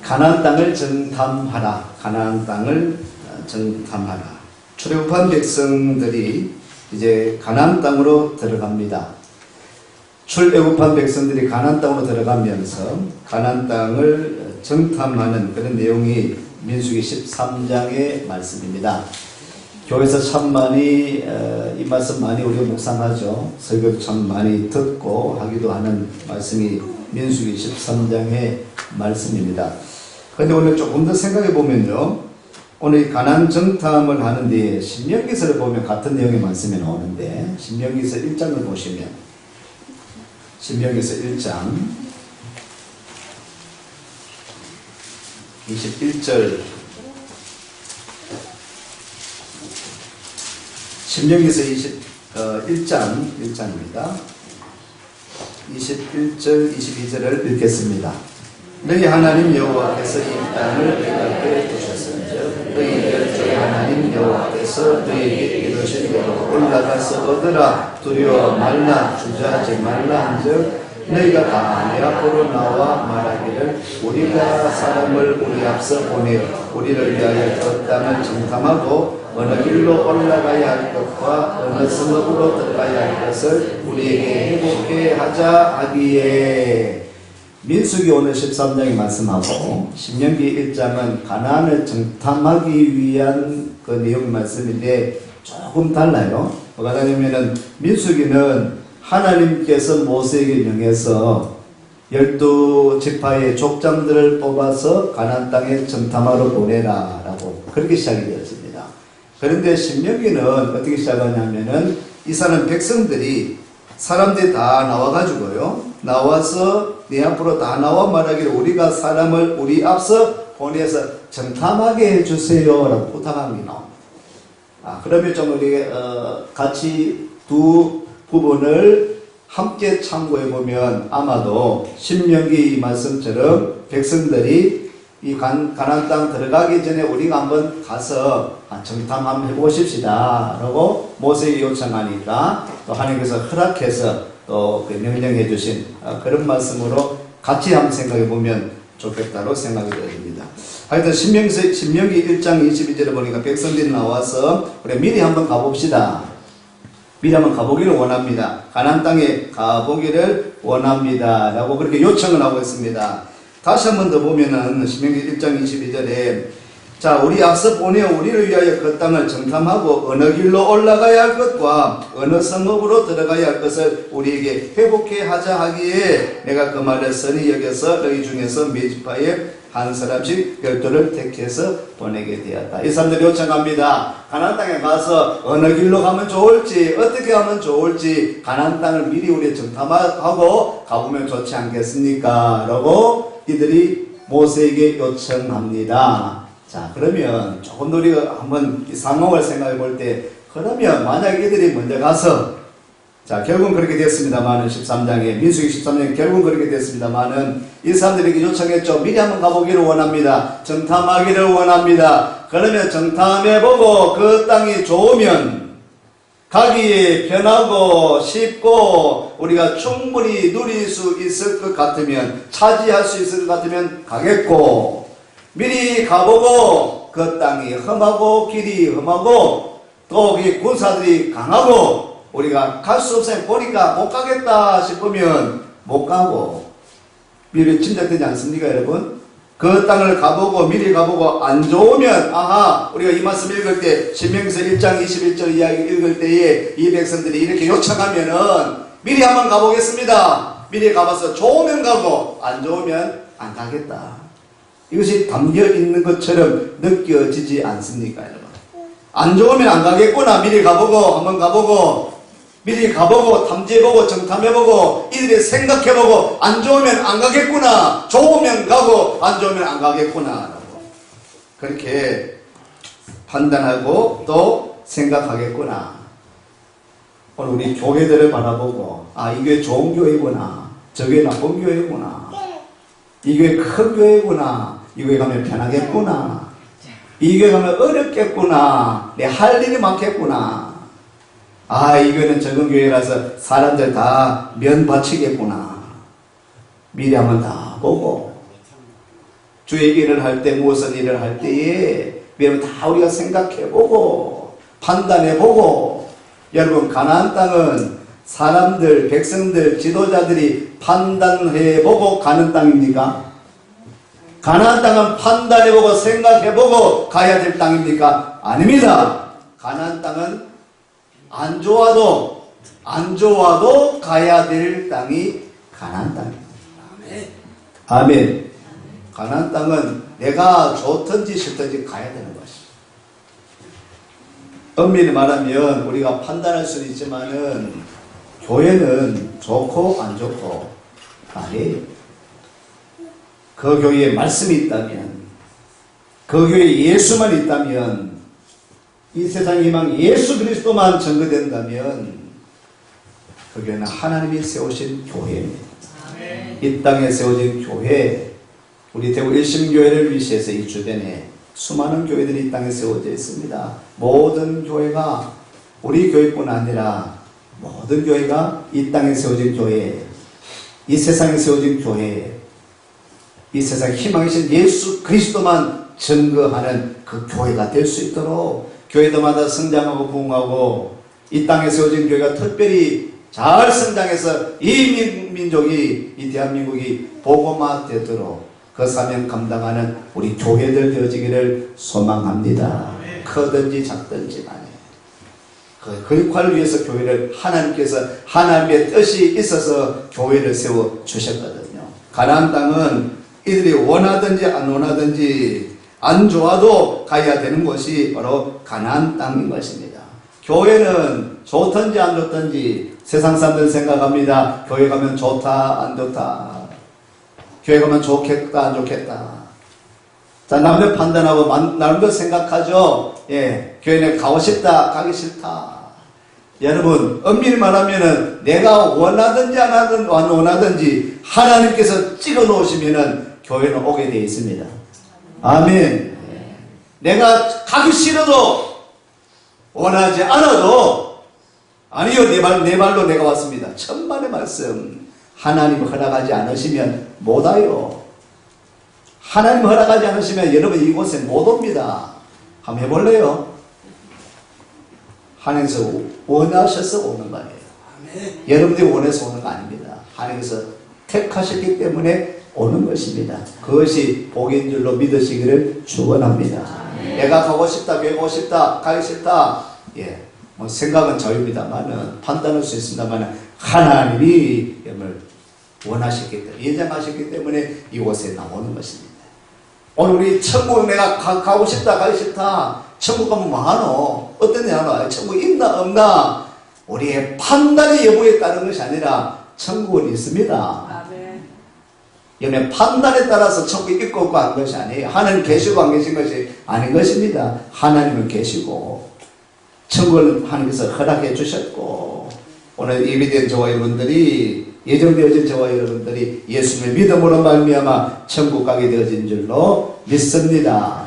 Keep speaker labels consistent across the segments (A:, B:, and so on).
A: 가나안 땅을 정탐하라. 가나안 땅을 정탐하라. 출애굽한 백성들이 이제 가나안 땅으로 들어갑니다. 출애굽한 백성들이 가나안 땅으로 들어가면서 가나안 땅을 정탐하는 그런 내용이 민수기 13장의 말씀입니다. 교회에서 참 많이 이 말씀 많이 우리가 묵상하죠. 설교도 참 많이 듣고 하기도 하는 말씀이 민수기 13장의 말씀입니다. 그런데 오늘 조금 더 생각해 보면요, 오늘 가나안 정탐을 하는 뒤에 신명기서를 보면 같은 내용의 말씀이 나오는데, 신명기서 1장을 보시면, 신명기서 1장 21절, 신명기서 1장입니다. 21절, 22절을 읽겠습니다. 너희 하나님 여호와께서 이 땅을 너희 앞에 두셨은즉 너희들 주의 하나님 여호와께서 너희에게 이르신 대로 올라가서 얻으라. 두려워 말라, 주저하지 말라 한즉 너희가 다 내 앞으로 나와 말하기를 우리가 사람을 우리 앞서 보내어 우리를 위하여 그 땅을 정탐하고 어느 길로 올라가야 할 것과 어느 성읍으로 들어가야 할 것을 우리에게 해보게 하자 하기에, 민수기 오늘 13장이 말씀하고 신명기 1장은 가나안을 정탐하기 위한 그 내용의 말씀인데 조금 달라요. 뭐가 다르냐면은 민수기는 하나님께서 모세에게 명해서 12지파의 족장들을 뽑아서 가나안 땅에 정탐하러 보내라 라고 그렇게 시작이 되었습니다. 그런데 신명기는 어떻게 시작하냐면은 이 사람 백성들이 사람들이 다 나와가지고요, 나와서 네 앞으로 다 나와 말하기를 우리가 사람을 우리 앞서 보내서 정탐하게 해주세요 라고 부탁한 게 나옵니다. 그러면 좀 우리 같이 두 부분을 함께 참고해 보면 아마도 신명기 말씀처럼 백성들이 이 가나안 땅 들어가기 전에 우리가 한번 가서 정탐 한번 해보십시다 라고 모세에게 요청하니까 또 하나님께서 허락해서 또 명령해 주신 그런 말씀으로 같이 한번 생각해 보면 좋겠다고 생각이 됩니다. 하여튼 신명기 1장 22절에 보니까 백성들이 나와서 우리 미리 한번 가봅시다. 미리 한번 가보기를 원합니다. 가나안 땅에 가보기를 원합니다 라고 그렇게 요청을 하고 있습니다. 다시 한번 더 보면은 신명기 1장 22절에 자, 우리 앞서 보내어 우리를 위하여 그 땅을 정탐하고 어느 길로 올라가야 할 것과 어느 성읍으로 들어가야 할 것을 우리에게 회복해 하자 하기에 내가 그 말을 선히 여겨서 너희 중에서 메지파에 한 사람씩 별도를 택해서 보내게 되었다. 이 사람들이 요청합니다. 가나안 땅에 가서 어느 길로 가면 좋을지, 어떻게 하면 좋을지 가나안 땅을 미리 우리 정탐하고 가보면 좋지 않겠습니까? 라고 이들이 모세에게 요청합니다. 자, 그러면 조금 더 우리가 한번 이 상황을 생각해 볼 때, 그러면 만약 이들이 먼저 가서, 자, 결국은 그렇게 됐습니다만은 13장에, 민수기 13장에 결국은 그렇게 됐습니다만은 이 사람들에게 요청했죠. 미리 한번 가보기를 원합니다. 정탐하기를 원합니다. 그러면 정탐해보고 그 땅이 좋으면 가기에 편하고 쉽고 우리가 충분히 누릴 수 있을 것 같으면, 차지할 수 있을 것 같으면 가겠고, 미리 가보고 그 땅이 험하고 길이 험하고 또 그 군사들이 강하고 우리가 갈 수 없으면 보니까 못 가겠다 싶으면 못 가고, 미리 짐작되지 않습니까 여러분? 그 땅을 가보고 미리 가보고 안 좋으면, 아하, 우리가 이 말씀 읽을 때 신명기서 1장 21절 이야기 읽을 때에 이 백성들이 이렇게 요청하면은 미리 한번 가보겠습니다. 미리 가봐서 좋으면 가고 안 좋으면 안 가겠다. 이것이 담겨 있는 것처럼 느껴지지 않습니까 여러분? 안 좋으면 안 가겠구나. 미리 가보고 한번 가보고 미리 가보고 탐지해보고 정탐해보고 이들이 생각해보고 안 좋으면 안 가겠구나. 좋으면 가고 안 좋으면 안 가겠구나. 그렇게 판단하고 또 생각하겠구나. 오늘 우리 교회들을 바라보고 이 교회 좋은 교회구나. 저 교회 나쁜 교회구나. 이 교회 큰 교회구나. 이 교회 가면 편하겠구나. 이 교회 가면 어렵겠구나. 내 할 일이 많겠구나. 이 교회는 적은 교회라서 사람들 다 면 바치겠구나. 미리 한번 다 보고 주의 일을 할 때, 무엇을 일을 할 때에 여러분 다 우리가 생각해보고 판단해보고, 여러분 가나안 땅은 사람들, 백성들, 지도자들이 판단해보고 가는 땅입니까? 가나안 땅은 판단해보고 생각해보고 가야 될 땅입니까? 아닙니다. 가나안 땅은 안 좋아도 가야 될 땅이 가나안 땅입니다. 아멘. 가나안 땅은 내가 좋든지 싫든지 가야 되는 것입니다. 엄밀히 말하면 우리가 판단할 수는 있지만은 교회는 좋고 안 좋고 아니에요. 그 교회에 말씀이 있다면, 그 교회에 예수만 있다면, 이 세상 희망 예수 그리스도만 전거된다면 그 교회는 하나님이 세우신 교회입니다. 이 땅에 세워진 교회, 우리 대구 일심교회를 위시해서 이 주변에 수많은 교회들이 이 땅에 세워져 있습니다. 모든 교회가, 우리 교회뿐 아니라 모든 교회가 이 땅에 세워진 교회, 이 세상에 세워진 교회, 이 세상 희망이신 예수 그리스도만 증거하는 그 교회가 될 수 있도록 교회들마다 성장하고 부흥하고, 이 땅에 세워진 교회가 특별히 잘 성장해서 이 민족이, 이 대한민국이 복음화되도록 그 사명 감당하는 우리 교회들 되어지기를 소망합니다. 크든지 작든지 간에 그 역할을 위해서 교회를 하나님께서, 하나님의 뜻이 있어서 교회를 세워주셨거든요. 가나안 땅은 이들이 원하든지 안 원하든지 안 좋아도 가야 되는 곳이 바로 가나안 땅인 것입니다. 교회는 좋든지 안 좋든지 세상 사람들은 생각합니다. 교회 가면 좋다 안 좋다, 교회 가면 좋겠다 안 좋겠다. 자, 나름대로 판단하고 나름대로 생각하죠. 예, 교회에 가고 싶다 가기 싫다. 여러분 엄밀히 말하면은 내가 원하든지 안 원하든지 하나님께서 찍어 놓으시면은 교회는 오게 되어 있습니다. 아멘. 내가 가기 싫어도 원하지 않아도, 아니요, 내 말로 내가 왔습니다. 천만의 말씀. 하나님 허락하지 않으시면 못 와요. 하나님 허락하지 않으시면 여러분 이곳에 못 옵니다. 한번 해볼래요? 하나님께서 원하셔서 오는 거 아니에요. 여러분들이 원해서 오는 거 아닙니다. 하나님께서 택하셨기 때문에 오는 것입니다. 그것이 복인 줄로 믿으시기를 축원합니다. 내가 가고 싶다, 교회 가고 싶다, 가기 싫다, 예, 뭐 생각은 자유입니다만은, 판단할 수 있습니다만은, 하나님이 여러분을 원하셨기 때문에, 예정하셨기 때문에 이곳에 나오는 것입니다. 오늘 우리 천국 내가 가고 싶다, 가기 싫다, 천국 가면 뭐 하노? 어떤 애 하노? 천국 있나 없나? 우리의 판단의 여부에 따른 것이 아니라 천국은 있습니다. 여러분의 판단에 따라서 천국이 있고 없고 한 것이 아니에요. 하나님 계시고 안 계신 것이 아닌 것입니다. 하나님은 계시고 천국을 하나님께서 허락해 주셨고, 오늘 예비된 저와 여러분들이, 예정되어진 저와 여러분들이 예수님의 믿음으로 말미암아 천국 가게 되어진 줄로 믿습니다.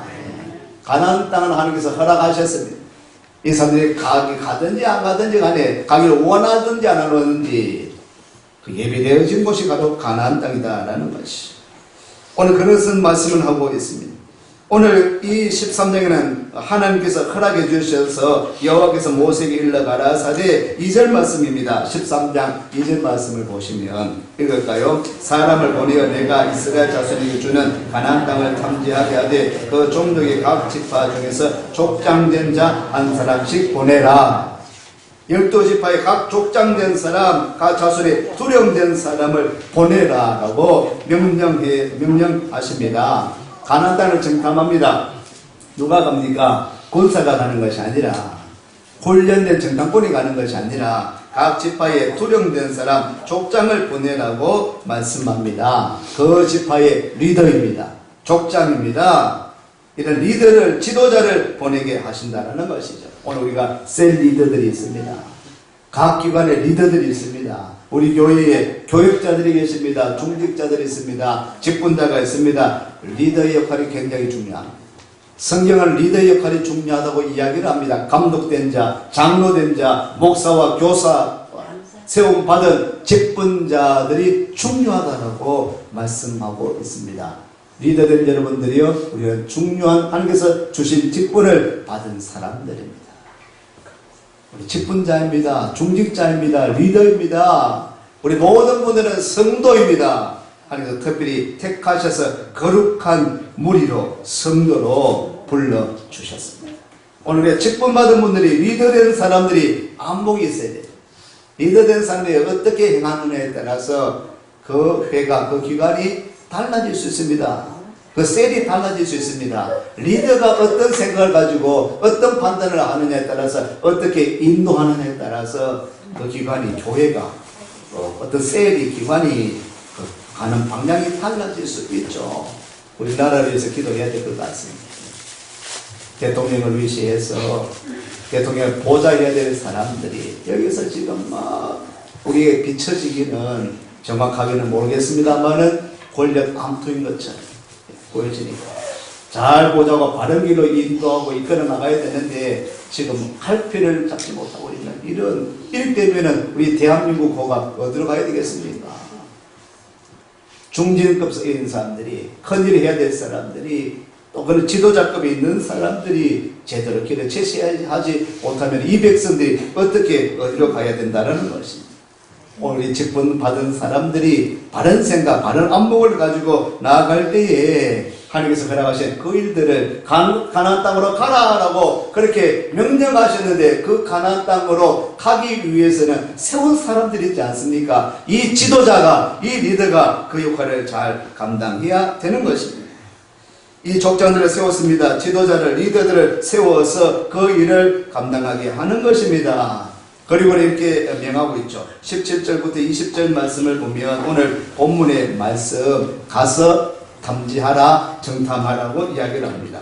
A: 가나안 땅은 하나님께서 허락하셨습니다. 이 사람들이 가든지 안 가든지 간에, 가기를 원하든지 안 원하든지 그 예비되어진 곳이 바로 가나안 땅이다라는 것이, 오늘 그것은 말씀을 하고 있습니다. 오늘 이 13장에는 하나님께서 허락해 주셔서 여호와께서 모세에게 일러 가라사대, 2절 말씀입니다. 13장 2절 말씀을 보시면 읽을까요? 사람을 보내어 내가 이스라엘 자손에게 주는 가나안 땅을 탐지하게 하되 그 종족의 각 지파 중에서 족장된 자 한 사람씩 보내라. 12지파의 각 족장된 사람, 각 자손의 두령된 사람을 보내라라고 명령하십니다. 가나안 땅을 정탐합니다. 누가 갑니까? 군사가 가는 것이 아니라, 훈련된 정탐꾼이 가는 것이 아니라 각 지파의 두령된 사람, 족장을 보내라고 말씀합니다. 그 지파의 리더입니다. 족장입니다. 이런 리더를, 지도자를 보내게 하신다는 것이죠. 오늘 우리가 셀 리더들이 있습니다. 각 기관의 리더들이 있습니다. 우리 교회에 교육자들이 계십니다. 중직자들이 있습니다. 직분자가 있습니다. 리더의 역할이 굉장히 중요합니다. 성경은 리더의 역할이 중요하다고 이야기를 합니다. 감독된 자, 장로된 자, 목사와 교사, 세움받은 직분자들이 중요하다고 말씀하고 있습니다. 리더들 여러분들이요, 우리는 중요한 하나님께서 주신 직분을 받은 사람들입니다. 우리 직분자입니다. 중직자입니다. 리더입니다. 우리 모든 분들은 성도입니다. 하나님께서 특별히 택하셔서 거룩한 무리로 성도로 불러주셨습니다. 오늘의 직분받은 분들이 리더된 사람들이 안목이 있어야 돼요. 리더된 사람들이 어떻게 행하느냐에 따라서 그 회가, 그 기관이 달라질 수 있습니다. 그 셀이 달라질 수 있습니다. 리더가 어떤 생각을 가지고 어떤 판단을 하느냐에 따라서 어떻게 인도하느냐에 따라서 그 기관이, 교회가, 어떤 셀이, 기관이 가는 방향이 달라질 수 있죠. 우리나라를 위해서 기도해야 될 것 같습니다. 대통령을 위시해서 대통령 보좌해야 될 사람들이 여기서 지금 막 우리에게 비춰지기는 정확하게는 모르겠습니다만은 권력 암투인 것처럼 보여지니까 잘 보자고 바른 길로 인도하고 이끌어 나가야 되는데 지금 할피를 잡지 못하고 있는 이런 일 때문에는 우리 대한민국 호가 어디로 가야 되겠습니까? 중진급인 사람들이, 큰일을 해야 될 사람들이, 또 그런 지도자급에 있는 사람들이 제대로 길을 제시하지 못하면 이 백성들이 어떻게 어디로 가야 된다는 것입니다. 오늘 이 직분 받은 사람들이 바른 생각, 바른 안목을 가지고 나아갈 때에 하나님께서 허락하신 그 일들을 가나안 땅으로 가라라고 그렇게 명령하셨는데 그 가나안 땅으로 가기 위해서는 세운 사람들이 있지 않습니까? 이 지도자가, 이 리더가 그 역할을 잘 감당해야 되는 것입니다. 이 족장들을 세웠습니다. 지도자를, 리더들을 세워서 그 일을 감당하게 하는 것입니다. 그리고 이렇게 명하고 있죠. 17절부터 20절 말씀을 보면 오늘 본문의 말씀, 가서 탐지하라, 정탐하라고 이야기를 합니다.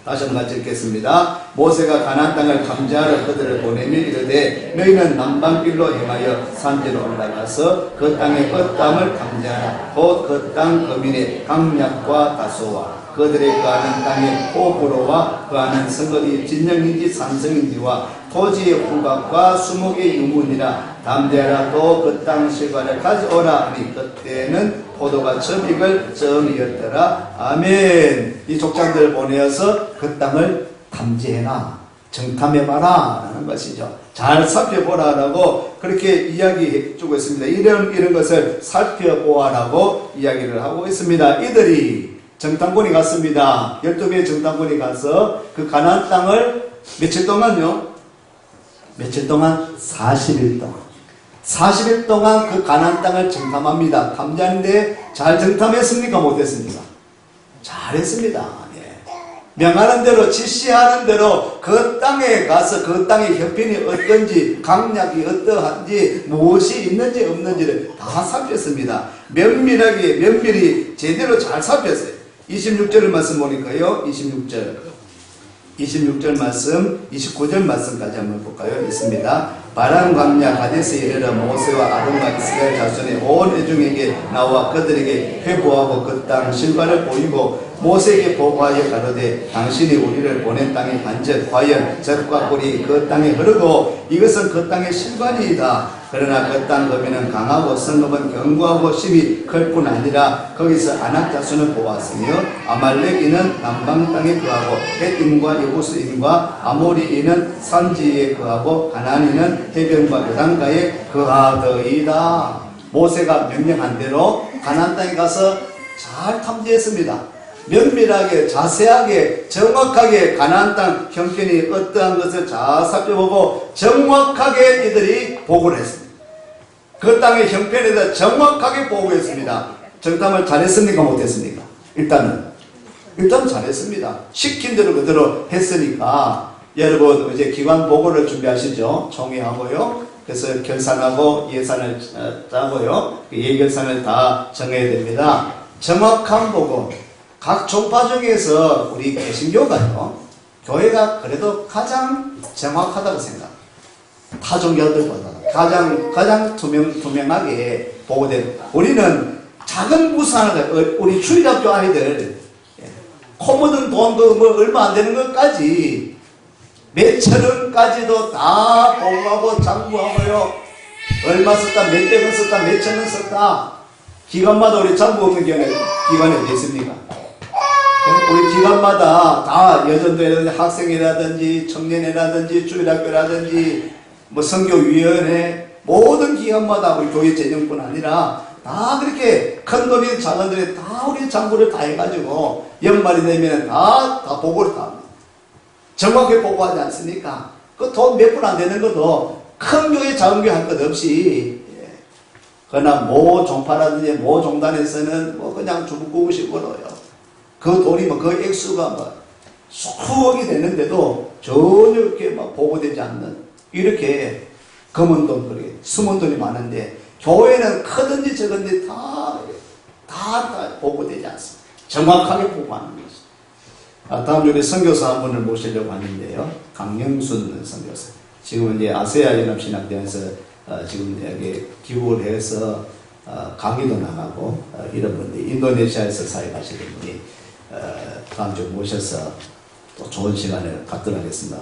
A: 다시 한번 같이 읽겠습니다. 모세가 가나안 땅을 탐지하러 그들을 보내며 이르되 너희는 남방길로 행하여 산지로 올라가서 그 땅의 엇담을 탐지하라. 곧 그 땅 거민의 강약과 다소와 그들의 거하는 땅의 호불호와 거하는 성읍이 진영인지 산성인지와 토지의 후각과 수목의 유문이라 담대하라. 또 그 땅 실과를 가져오라 하니 그때는 포도가 처음 익을 즈음이었더라. 아멘. 이 족장들을 보내어서 그 땅을 탐지해라, 정탐해봐라 라는 것이죠. 잘 살펴보라라고 그렇게 이야기해 주고 있습니다. 이런 것을 살펴보아라고 이야기를 하고 있습니다. 이들이 정탐꾼이 갔습니다. 12개의 정탐꾼이 가서 그 가나안 땅을 며칠 동안요? 며칠 동안? 40일 동안. 40일 동안 그 가나안 땅을 정탐합니다. 탐지하는데 잘 정탐했습니까? 못했습니까? 잘했습니다. 예. 명하는 대로, 지시하는 대로 그 땅에 가서 그 땅의 형편이 어떤지, 강약이 어떠한지, 무엇이 있는지 없는지를 다 살폈습니다. 면밀히 제대로 잘 살폈어요. 26절 말씀 보니까요. 26절 말씀, 29절 말씀까지 한번 볼까요? 있습니다. 바람 광야 가데스에 이르러 모세와 아론과 이스라엘 자손의 온 회중에게 나와 그들에게 회보하고 그 땅 실과를 보이고 모세에게 보고하여 가로되 당신이 우리를 보낸 땅이 한즉 과연 젖과 꿀이 그 땅에 흐르고 이것은 그 땅의 실과니이다. 그러나 그 땅 거민은 강하고 성읍은 견고하고 심이 클 뿐 아니라 거기서 아낙 자손을 보았으며 아말렉인은 남방 땅에 거하고 헷임과 여부스인과 아모리인은 산지에 거하고 가나안인은 해변과 요단가에 거하더이다. 모세가 명령한 대로 가나안 땅에 가서 잘 탐지했습니다. 면밀하게, 자세하게, 정확하게 가나안 땅 형편이 어떠한 것을 잘 살펴보고 정확하게 이들이 보고를 했습니다. 그 땅의 형편에 대해 정확하게 보고했습니다. 정탐을 잘했습니까? 못했습니까? 일단 잘했습니다. 시킨 대로 그대로 했으니까 여러분 이제 기관 보고를 준비하시죠. 총회하고요. 그래서 결산하고 예산을 짜고요. 예결산을 다 정해야 됩니다. 정확한 보고. 각 종파 중에서 우리 개신교가요, 교회가 그래도 가장 정확하다고 생각합니다. 타 종교들보다 가장 투명하게 보고된. 우리는 작은 부산을, 우리 주일학교 아이들 코 묻은 돈도 뭐 얼마 안 되는 것까지 몇 천원까지도 다 보고하고 장부하고요. 얼마 썼다, 몇백원 썼다, 몇천원 썼다. 기관마다 우리 장부 없는 기관에 어디 있습니까? 기간마다 다 여전도라든지 학생회라든지 청년회라든지 주일학교라든지 뭐 선교위원회 모든 기관마다 우리 교회 재정뿐 아니라 다 그렇게 큰 돈이 작은 돈이 다 우리 장부를 다 해가지고 연말이 되면 다 보고를 다 합니다. 정확하게 보고하지 않습니까? 그 돈 몇 푼 안 되는 것도 큰 교회 작은 교회 할 것 없이 그러나 모 종파라든지 모 종단에서는 뭐 그냥 주부구구식으로요. 그 돈이 뭐 그 액수가 뭐 수억이 되는데도 전혀 이렇게 막 보고되지 않는 이렇게 검은 돈, 그렇게 숨은 돈이 많은데 교회는 크든지 적은지 다 보고되지 않습니다. 정확하게 보고하는 것입니다. 다음 주에 선교사 한 분을 모시려고 하는데요. 강영순 선교사. 지금 이제 아세아 연합신학대에서 지금 여기 기부를 해서 강의도 나가고 이런 분들이 인도네시아에서 사역하시는 분이 다음 주에 모셔서 또 좋은 시간을 갖도록 하겠습니다.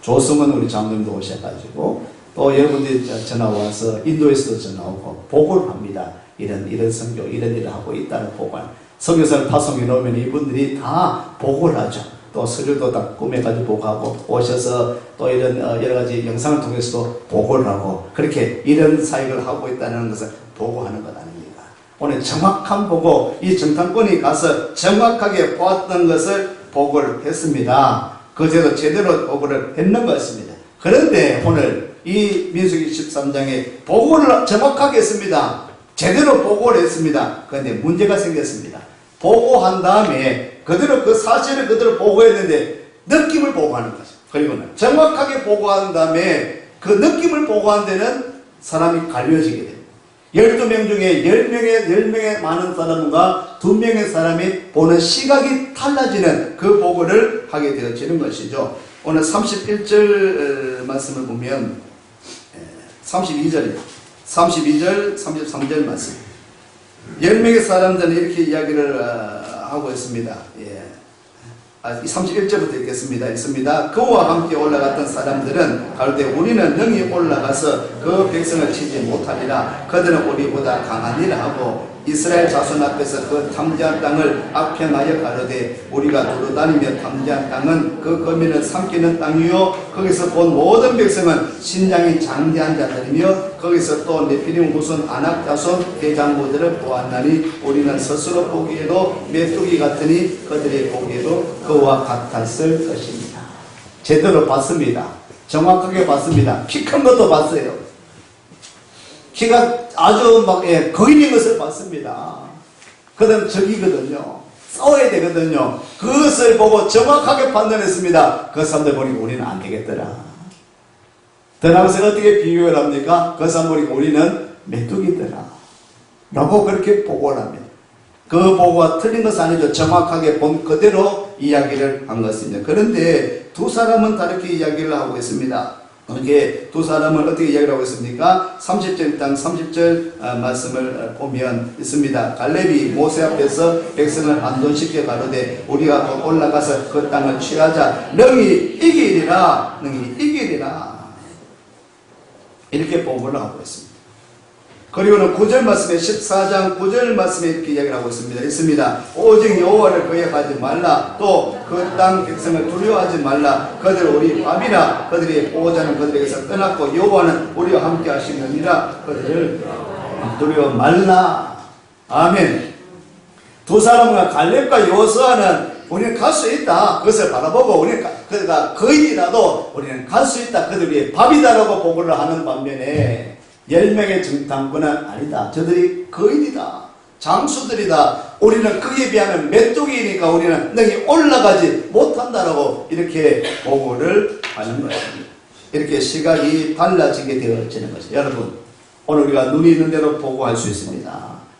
A: 조승은 우리 장로님도 오셔가지고 또 여러분들이 전화 와서 인도에서도 전화 오고 보고를 합니다. 이런 선교 이런 일을 하고 있다는 보고를 선교사를 파송해 놓으면 이분들이 다 보고를 하죠. 또 서류도 다 꾸며가지고 보고하고 오셔서 또 이런 여러 가지 영상을 통해서도 보고를 하고 그렇게 이런 사역을 하고 있다는 것을 보고하는 것 아닙니까? 오늘 정확한 보고 이 정탐꾼이 가서 정확하게 보았던 것을 보고를 했습니다. 그제도 제대로 보고를 했는 것입니다. 그런데 오늘 이 민수기 13장에 보고를 정확하게 했습니다. 제대로 보고를 했습니다. 그런데 문제가 생겼습니다. 보고한 다음에 그대로 그 사실을 그대로 보고했는데 느낌을 보고하는 거죠. 그리고는 정확하게 보고한 다음에 그 느낌을 보고한 데는 사람이 갈려지게 됩니다. 12명 중에 10명의 많은 사람과 2명의 사람이 보는 시각이 달라지는 그 보고를 하게 되어지는 것이죠. 오늘 31절 말씀을 보면 32절입니다. 32절, 33절 말씀. 10명의 사람들은 이렇게 이야기를 하고 있습니다. 31절부터 읽겠습니다. 그와 함께 올라갔던 사람들은 가로되 우리는 능히 올라가서 그 백성을 치지 못하리라. 그들은 우리보다 강하니라 하고 이스라엘 자손 앞에서 그 탐지한 땅을 악평하여 가로되 우리가 두루다니며 탐지한 땅은 그 거민을 삼키는 땅이요 거기서 본 모든 백성은 신장이 장대한 자들이며 거기서 또 네피림 후손 아낙 자손 대장부들을 보았나니 우리는 스스로 보기에도 메뚜기 같으니 그들이 보기에도 그와 같았을 것입니다. 제대로 봤습니다. 정확하게 봤습니다. 키 큰 것도 봤어요. 키가 아주 막 거인인 것을 봤습니다. 그다음 적이거든요. 싸워야 되거든요. 그것을 보고 정확하게 판단했습니다. 그 사람들 보니까 우리는 안 되겠더라. 더 나아가서 어떻게 비교를 합니까? 그 사람 보니까 우리는 메뚜기더라 라고 그렇게 보고를 합니다. 그 보고가 틀린 것은 아니죠. 정확하게 본 그대로 이야기를 한 것입니다. 그런데 두 사람은 다르게 이야기를 하고 있습니다. 이게 두 사람은 어떻게 이야기를 하고 있습니까? 30절 말씀을 보면 있습니다. 갈렙이 모세 앞에서 백성을 안돈시켜 가로되 우리가 올라가서 그 땅을 취하자. 능히 이기리라. 이렇게 보고를 하고 있습니다. 그리고는 9절 말씀에 14장 9절 말씀에 이렇게 이야기를 하고 있습니다. 오직 여호와를 거역하지 말라. 또 그 땅 백성을 두려워하지 말라. 그들 우리 밥이라. 그들의 보호자는 그들에게서 떠났고 여호와는 우리와 함께 하시느니라. 그들을 두려워 말라. 아멘. 두 사람과 갈렙과 여호수아는 우리는 갈 수 있다. 그것을 바라보고 우리는 그가 거인이라도 우리는 갈 수 있다. 그들이 밥이다라고 보고를 하는 반면에 10명의 정탐꾼은 아니다. 저들이 거인이다. 장수들이다. 우리는 그에 비하면 메뚜기니까 우리는 능히 올라가지 못한다라고 이렇게 보고를 하는 것입니다. 이렇게 시각이 달라지게 되어지는 것이죠. 여러분, 오늘 우리가 눈이 있는 대로 보고할 수 있습니다.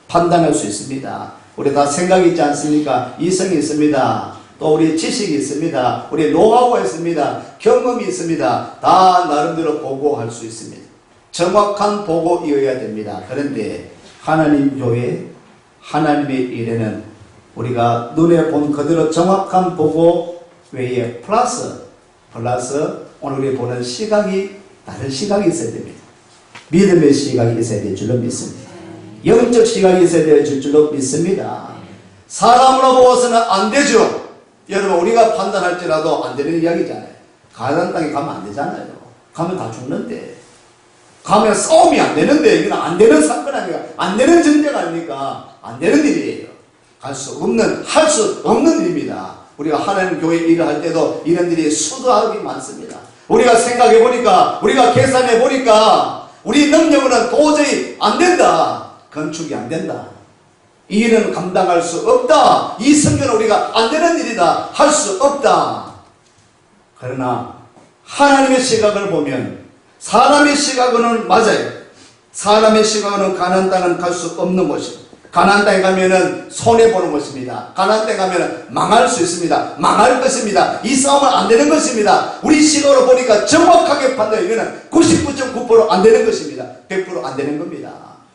A: 판단할 수 있습니다. 우리 다 생각이 있지 않습니까? 이성이 있습니다. 또 우리 지식이 있습니다. 우리 노하우가 있습니다. 경험이 있습니다. 다 나름대로 보고할 수 있습니다. 정확한 보고이어야 됩니다. 그런데 하나님 교회, 하나님의 일에는 우리가 눈에 본 그대로 정확한 보고 외에 플러스 오늘 우리 보는 시각이 다른 시각이 있어야 됩니다. 믿음의 시각이 있어야 될 줄로 믿습니다. 영적 시각이 있어야 될 줄로 믿습니다. 사람으로 보고서는 안 되죠. 여러분 우리가 판단할지라도 안 되는 이야기잖아요. 가나안 땅에 가면 안 되잖아요. 가면 다 죽는데. 가면 싸움이 안 되는데 이건 안 되는 사건 아닙니까? 안 되는 전쟁 아닙니까? 안 되는 일이에요. 갈 수 없는, 할 수 없는 일입니다. 우리가 하나님 교회 일을 할 때도 이런 일이 수두하기 많습니다. 우리가 생각해 보니까, 우리가 계산해 보니까 우리 능력으로는 도저히 안 된다. 건축이 안 된다. 이 일은 감당할 수 없다. 이 성경은 우리가 안 되는 일이다. 할 수 없다. 그러나 하나님의 시각을 보면 사람의 시각으로는 맞아요. 사람의 시각으로는 가나안 땅은 갈 수 없는 곳입니다. 가나안 땅에 가면은 손해보는 것입니다. 가나안 땅에 가면은 망할 수 있습니다. 망할 것입니다. 이 싸움은 안 되는 것입니다. 우리 시각으로 보니까 정확하게 판단해. 이거는 99.9% 안 되는 것입니다. 100% 안 되는 겁니다.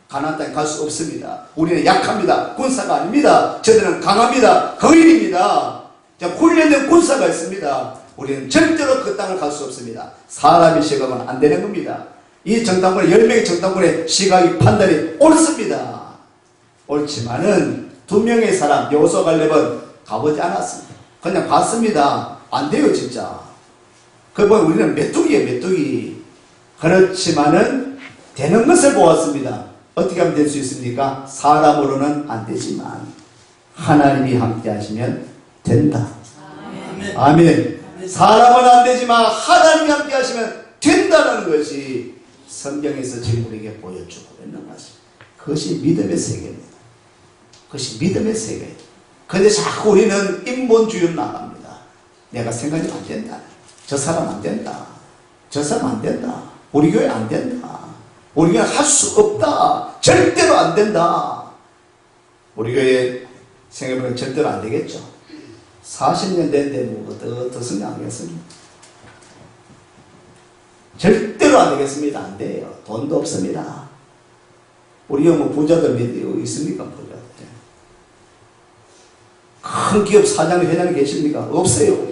A: 가나안 땅에 갈 수 없습니다. 우리는 약합니다. 군사가 아닙니다. 저들은 강합니다. 거인입니다. 훈련된 군사가 있습니다. 우리는 절대로 그 땅을 갈 수 없습니다. 사람의 시각은 안 되는 겁니다. 이 정탐꾼의 10명의 정탐꾼의 시각이 판단이 옳습니다. 옳지만은 2명의 사람 여호수아 갈렙은 가보지 않았습니다. 그냥 봤습니다. 안 돼요 진짜. 그 보면 우리는 메뚜기예요 메뚜기. 그렇지만은 되는 것을 보았습니다. 어떻게 하면 될 수 있습니까? 사람으로는 안 되지만 하나님이 함께 하시면 된다. 아멘. 아멘. 사람은 안 되지만 하나님이 함께 하시면 된다는 것이 성경에서 지금 우리에게 보여주고 있는 것입니다. 그것이 믿음의 세계입니다. 그것이 믿음의 세계예요. 그런데 자꾸 우리는 인본주의로 나갑니다. 내가 생각이 안 된다. 저 사람 안 된다. 저 사람 안 된다. 우리 교회 안 된다. 우리 교회 할 수 없다. 절대로 안 된다. 우리 교회 생각해보면 절대로 안 되겠죠. 40년 된데 뭐 더 성장하겠습니까? 절대로 안 되겠습니다. 안 돼요. 돈도 없습니다. 우리 뭐 부자들 몇 있습니까? 부자들. 큰 기업 사장, 회장이 계십니까? 없어요.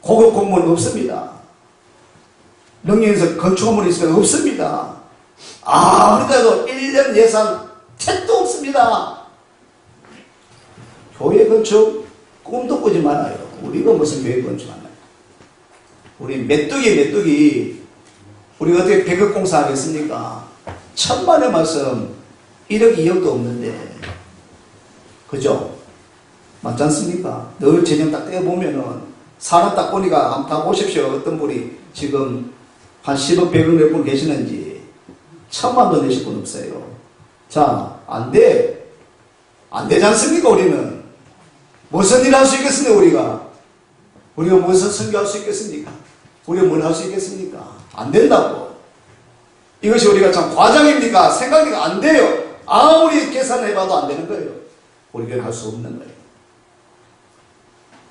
A: 고급 공무원 없습니다. 능력에서 건축 건물이 있으면 없습니다. 아무래도 1년 예산 택도 없습니다. 교회 건축 꿈도 꾸지 말아요. 우리가 무슨 교회 건축 하나요? 우리 메뚜기. 우리가 어떻게 배급공사 하겠습니까? 1000만의 말씀 1억 2억도 없는데 그죠? 맞지 않습니까? 늘 재정 딱 떼어보면은 사람 딱 보니까 한번 다 보십시오. 어떤 분이 지금 한 10억 100억 낼 분 계시는지 1000만도 내실 분 없어요. 자, 안 돼. 안 되지 않습니까? 우리는 무슨 일 할 수 있겠습니까? 우리가 무슨 선교할 수 있겠습니까? 우리가 뭘 할 수 있겠습니까? 안 된다고. 이것이 우리가 참 과장입니까? 생각입니까? 안 돼요. 아무리 계산해봐도 안 되는 거예요. 우리가 할 수 없는 거예요.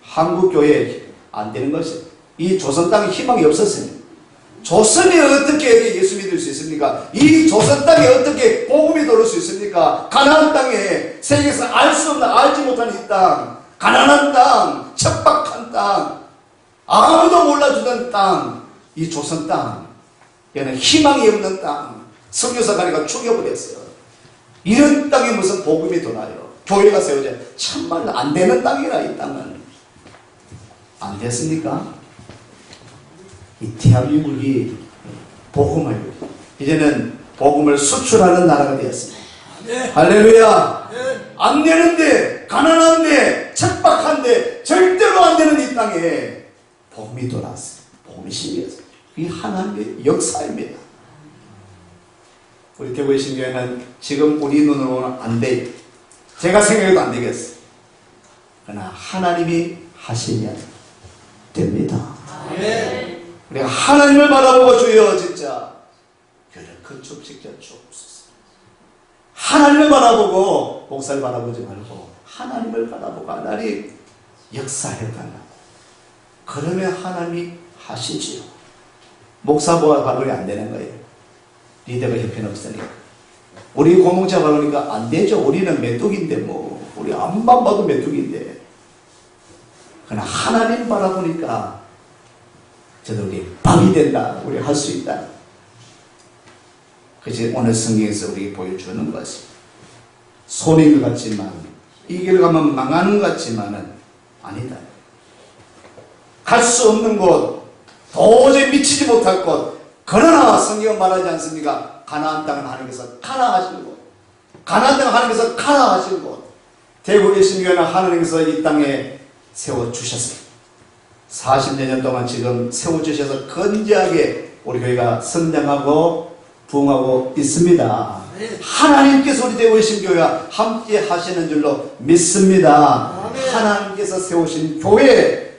A: 한국교회에 안 되는 것이 이 조선 땅에 희망이 없었습니다. 조선이 어떻게 예수 믿을 수 있습니까? 이 조선 땅에 어떻게 복음이 돌을 수 있습니까? 가나안 땅에 세계에서 알 수 없는 알지 못한 이 땅, 가난한 땅, 척박한 땅, 아무도 몰라주던 땅, 이 조선 땅, 얘는 희망이 없는 땅, 선교사가니까 죽여버렸어요. 이런 땅에 무슨 복음이 돌아요? 교회가 세워져 참말로 안 되는 땅이라. 이 땅은 안 됐습니까? 이 대한민국이 복음을 이제는 복음을 수출하는 나라가 되었습니다. 네. 할렐루야. 네. 안 되는데, 가난한데, 척박한데 절대로 안 되는 이 땅에 복음이 돌아왔어요. 복음이 심해졌어요. 이 하나님의 역사입니다. 우리 교회 신교회는 지금 우리 눈으로는 안 돼. 제가 생각해도 안 되겠어요. 그러나 하나님이 하시면 됩니다. 네. 우리가 하나님을 바라보고 주여 진짜 교회를 건축시켜 주옵소서. 하나님을 바라보고 목사를 바라보지 말고 하나님을 바라보고 하나님 역사해달라고. 그러면 하나님이 하시지요. 목사보아 바라보니 안 되는 거예요. 리더가 옆에는 없으니까. 우리 공동체 바라보니까 안 되죠. 우리는 메뚜기인데 뭐 우리 앞만 봐도 메뚜기인데. 그러나 하나님 바라보니까 저들이 밥이 된다. 우리 할 수 있다. 그것이 오늘 성경에서 우리에게 보여주는 것이 손인 것 같지만 이 길을 가면 망하는 것 같지만은 아니다. 갈 수 없는 곳, 도저히 미치지 못할 곳. 그러나 성경은 말하지 않습니까? 가나안 땅은 하나님께서 가라 하시는 곳. 가나안 땅은 하나님께서 가라 하시는 곳. 대국의 신교회는 하나님께서 이 땅에 세워주셨어요. 40여 년 동안 지금 세워주셔서 건재하게 우리 교회가 성장하고 부흥하고 있습니다. 하나님께서 우리 대구의 신교회와 함께 하시는 줄로 믿습니다. 하나님께서 세우신 교회,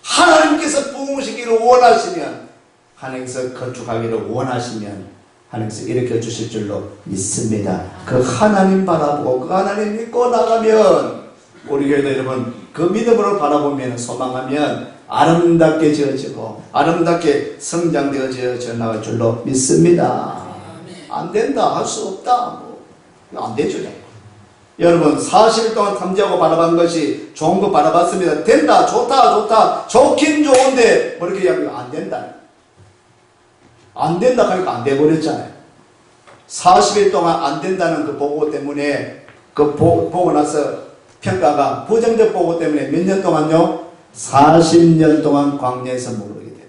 A: 하나님께서 부흥시키기를 원하시면, 하나님께서 건축하기를 원하시면 하나님께서 일으켜 주실 줄로 믿습니다. 그 하나님 바라보고 그 하나님 믿고 나가면, 우리 교회도 여러분 그 믿음으로 바라보면, 소망하면 아름답게 지어지고 아름답게 성장되어져 나갈 줄로 믿습니다. 안 된다, 할 수 없다, 안 되죠. 여러분 40일 동안 탐지하고 바라본 것이 좋은 거 바라봤습니다. 된다, 좋다, 좋긴 좋은데 뭐 이렇게 이야기하면 안 된다. 안 된다 하니까 안 돼버렸잖아요. 40일 동안 안 된다는 그 보고 때문에, 그 보고 나서 평가가 부정적 보고 때문에 몇 년 동안요? 40년 동안 광야에서 모르게 됩니다.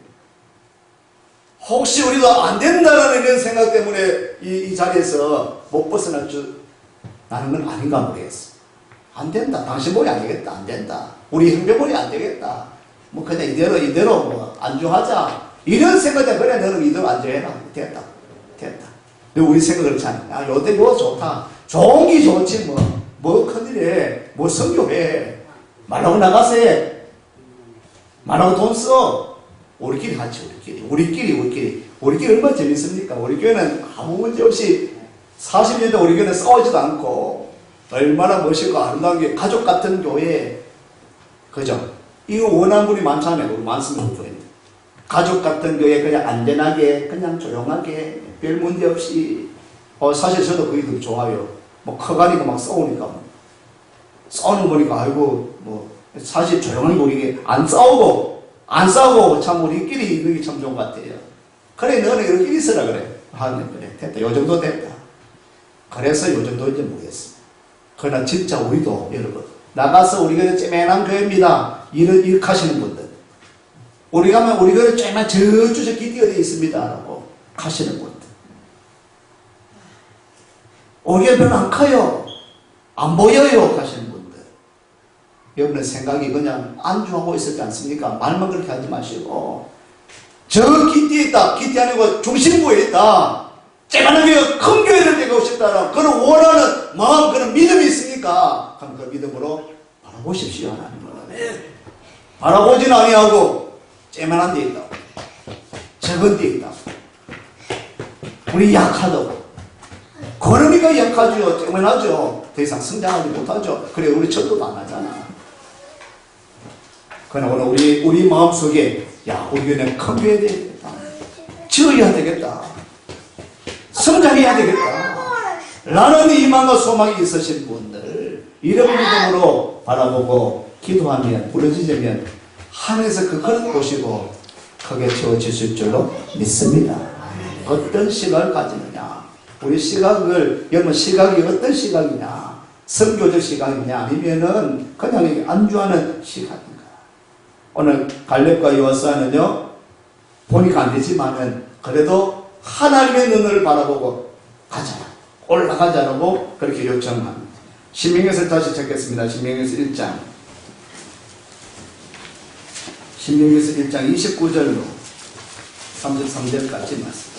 A: 혹시 우리도 안 된다는 이런 생각 때문에 이 자리에서 못 벗어날 줄 나는 건 아닌가 모르겠어. 안 된다. 당신 머리 안 되겠다. 안 된다. 우리 형제 머리 안 되겠다. 뭐 그냥 이대로 뭐 안주하자. 이런 생각에 그래 너는 이대로 안주해라. 됐다. 근데 우리 생각 그렇지 않아. 야, 요때 뭐 좋다. 좋은 게 좋지 뭐 큰일이래. 뭐 성교해. 말하고 나가서 해. 말하고 돈 써. 우리끼리 하지. 우리끼리 얼마나 재밌습니까? 우리 교회는 아무 문제 없이 40년대 우리 교회는 싸우지도 않고 얼마나 멋있고 아름다운 게 가족 같은 교회. 그죠? 이거 원하는 분이 많잖아요. 우리 많습니다. 가족 같은 교회, 그냥 안전하게, 그냥 조용하게, 별 문제 없이. 사실 저도 그게 더 좋아요. 뭐 커가니까 막 싸우니까. 싸우는 거 보니까, 아이고, 사실 조용한 거 우리 안 싸우고, 참 우리끼리 있는 게 참 좋은 것 같아요. 그래, 너는 이렇게 있으라 그래. 그래, 됐다. 요 정도 됐다. 그래서 요 정도인지 모르겠어. 그러나 진짜 우리도, 여러분, 나가서 우리가 째맨한 교회입니다. 이렇게 하시는 분들. 우리 가면 우리 교회 째맨 저쪽에 기띠가 되어 있습니다. 라고 하시는 분들. 우리 교회 별로 안 커요. 안 보여요. 하시는 분들. 여러분의 생각이 그냥 안주하고 있었지 않습니까? 말만 그렇게 하지 마시고, 저 기띠에 있다. 기띠 아니고 중심부에 있다. 째만한 교회, 큰 교회를 되고 싶다라는 그런 원하는 마음, 그런 믿음이 있으니까, 그럼 그 믿음으로 바라보십시오. 하나님을. 바라보진 아니하고, 째만한 데 있다. 적은 데 있다. 우리 약하다고. 그러니까 약하죠. 째만하죠. 더 이상 성장하지 못하죠. 그래, 우리 절도도 안 하잖아. 그러나 오늘 우리 마음속에, 야, 우리 교회는 큰 교회 되겠다. 지어야 되겠다. 성장해야 되겠다. 라는 희망과 소망이 있으신 분들, 이런 믿음으로 바라보고 기도하면, 부르짖으면 하늘에서 그 그릇 보시고 크게 채워주실 줄로 믿습니다. 어떤 시각을 가지느냐? 우리 시각을, 여러분 시각이 어떤 시각이냐? 선교적 시각이냐? 아니면은 그냥 안주하는 시각인가? 오늘 갈렙과 여호수아는요, 보니까 안 되지만은 그래도 하나님의 눈을 바라보고 가자, 올라가자라고 그렇게 요청합니다. 신명기에서 다시 찾겠습니다. 신명기에서 1장 29절로 33절까지 말씀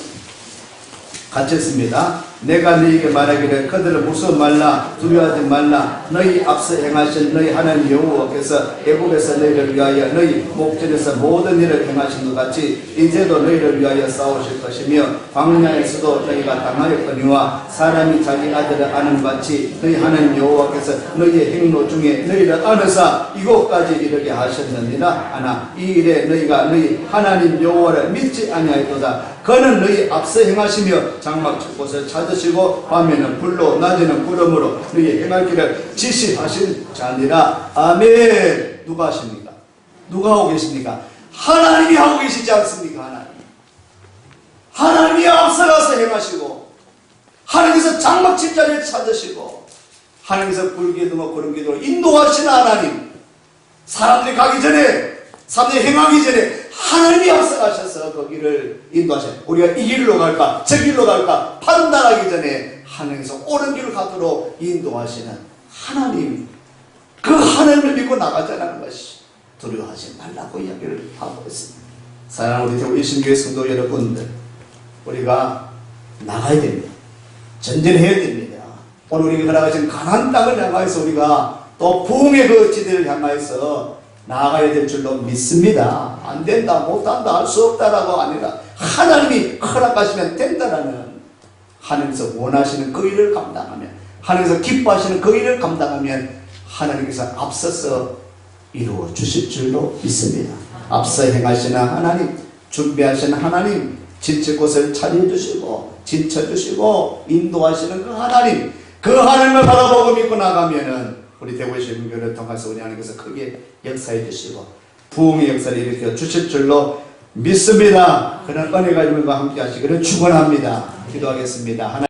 A: 같이 했습니다. 내가 너희에게 말하기를 그들을 무서워 말라, 두려워하지 말라. 너희 앞서 행하신 너희 하나님 여호와께서 애굽에서 너희를 위하여 너희 목전에서 모든 일을 행하신 것 같이 이제도 너희를 위하여 싸우실 것이며, 광야에서도 너희가 당하였거니와 사람이 자기 아들을 아는 것 같이 너희 하나님 여호와께서 너희의 행로 중에 너희를 안으사 이곳까지 이르게 하셨느니라. 하나 이 일에 너희가 너희 하나님 여호와를 믿지 아니하였도다. 그는 너희 앞서 행하시며 장막 첫 곳을 찾으시고 밤에는 불로 낮에는 구름으로 너희 행할 길을 지시하신 자니라. 아멘. 누가 하십니까? 누가 하고 계십니까? 하나님이 하고 계시지 않습니까? 하나님이 앞서가서 행하시고, 하나님께서 장막 집자리를 찾으시고, 하나님께서 불기둥과 구름기둥으로 인도하시는 하나님, 사람들이 가기 전에, 사람들이 행하기 전에 하나님이 앞서가셔서 그 길을 인도하셔. 우리가 이 길로 갈까, 저 길로 갈까 판단하기 전에 하나님께서 옳은 길을 가도록 인도하시는 하나님, 그 하나님을 믿고 나가자는 것이 두려워하지 말라고 이야기를 하고 있습니다. 사랑하는 우리 대구 일신교회 성도 여러분들, 우리가 나가야 됩니다. 전진해야 됩니다. 오늘 우리가 나가신 가나안 땅을 향하여서 우리가 또 부흥의 그 지대를 향하여서 나아가야 될 줄로 믿습니다. 안 된다, 못한다, 할 수 없다라고 아니라 하나님이 허락하시면 된다라는, 하나님께서 원하시는 그 일을 감당하면, 하나님께서 기뻐하시는 그 일을 감당하면 하나님께서 앞서서 이루어 주실 줄로 믿습니다. 앞서 행하시는 하나님, 준비하시는 하나님, 진칠 곳을 차리해 주시고 진쳐 주시고 인도하시는 그 하나님, 그 하나님을 바라보고 믿고 나가면은 우리 대구의 신교를 통해서 우리 하나님께서 크게 역사해 주시고 부흥의 역사를 일으켜 주실 줄로 믿습니다. 그런 은혜가 여러분과 함께 하시기를 축원합니다. 기도하겠습니다.